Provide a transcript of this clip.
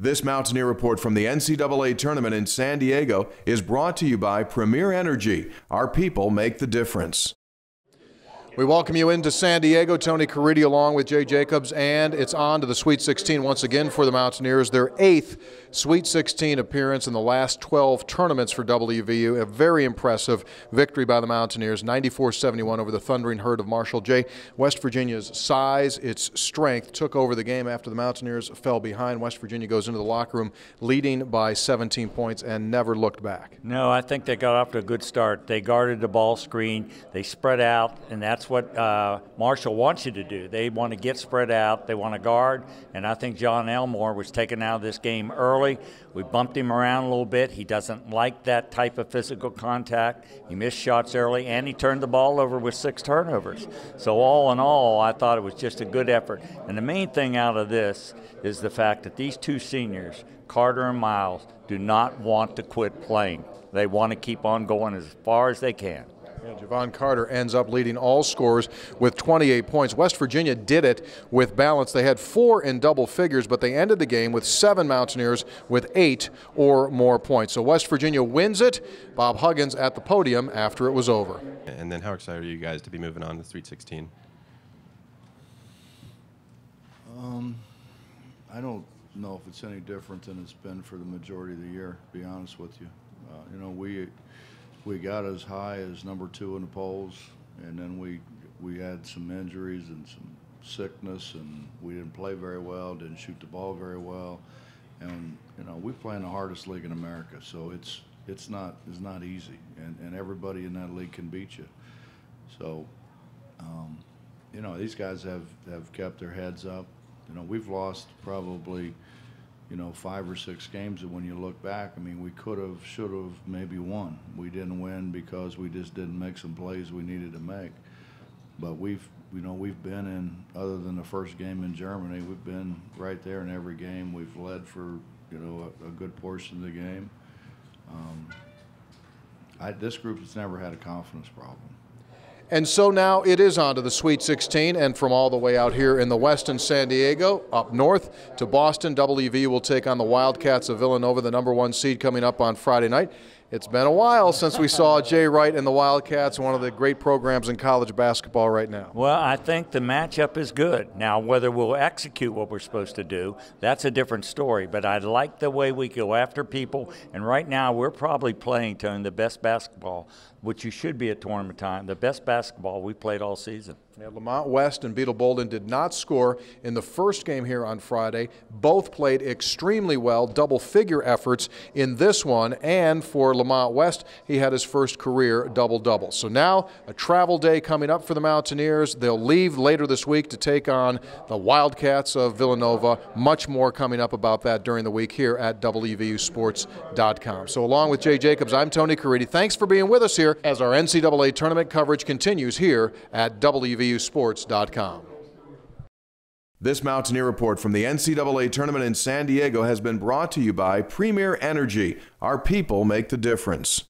This Mountaineer Report from the NCAA tournament in San Diego is brought to you by Premier Energy. Our people make the difference. We welcome you into San Diego. Tony Caridi along with Jay Jacobs, and it's on to the Sweet 16 once again for the Mountaineers. Their 8th Sweet 16 appearance in the last 12 tournaments for WVU. A very impressive victory by the Mountaineers, 94-71 over the thundering herd of Marshall. Jay, West Virginia's size, its strength, took over the game after the Mountaineers fell behind. West Virginia goes into the locker room leading by 17 points and never looked back. No, I think they got off to a good start. They guarded the ball screen, they spread out, and that's what Marshall wants you to do. They want to get spread out, they want to guard, and I think John Elmore was taken out of this game early. We bumped him around a little bit. He doesn't like that type of physical contact. He missed shots early, and he turned the ball over with 6 turnovers. So all in all, I thought it was just a good effort. And the main thing out of this is the fact that these 2 seniors, Carter and Miles, do not want to quit playing. They want to keep on going as far as they can. Yeah, Javon Carter ends up leading all scorers with 28 points. West Virginia did it with balance. They had 4 in double figures, but they ended the game with 7 Mountaineers with 8 or more points. So West Virginia wins it. Bob Huggins at the podium after it was over. And then how excited are you guys to be moving on to Sweet 16? I don't know if it's any different than it's been for the majority of the year, to be honest with you. You know, we got as high as number 2 in the polls, and then we had some injuries and some sickness, and we didn't play very well, didn't shoot the ball very well, and you know, we play in the hardest league in America, so it's not easy, and everybody in that league can beat you. So you know, these guys have kept their heads up. You know, we've lost probably, you know, 5 or 6 games that when you look back, I mean, we could have, should have, maybe won. We didn't win because we just didn't make some plays we needed to make. But we've been in, other than the first game in Germany, we've been right there in every game. We've led for, you know, a good portion of the game. This group has never had a confidence problem. And so now it is on to the Sweet 16, and from all the way out here in the west in San Diego, up north to Boston, WVU will take on the Wildcats of Villanova, the #1 seed, coming up on Friday night. It's been a while since we saw Jay Wright and the Wildcats, one of the great programs in college basketball right now. Well, I think the matchup is good. Now, whether we'll execute what we're supposed to do, that's a different story. But I like the way we go after people, and right now we're probably playing, Tony, the best basketball, which you should be at tournament time, the best basketball we played all season. Yeah, Lamont West and Beetle Bolden did not score in the first game here on Friday. Both played extremely well, double-figure efforts in this one, and for Lamont West, he had his first career double-double. So now a travel day coming up for the Mountaineers. They'll leave later this week to take on the Wildcats of Villanova. Much more coming up about that during the week here at WVUsports.com. So along with Jay Jacobs, I'm Tony Caridi. Thanks for being with us here as our NCAA tournament coverage continues here at WVUsports.com. This Mountaineer Report from the NCAA tournament in San Diego has been brought to you by Premier Energy. Our people make the difference.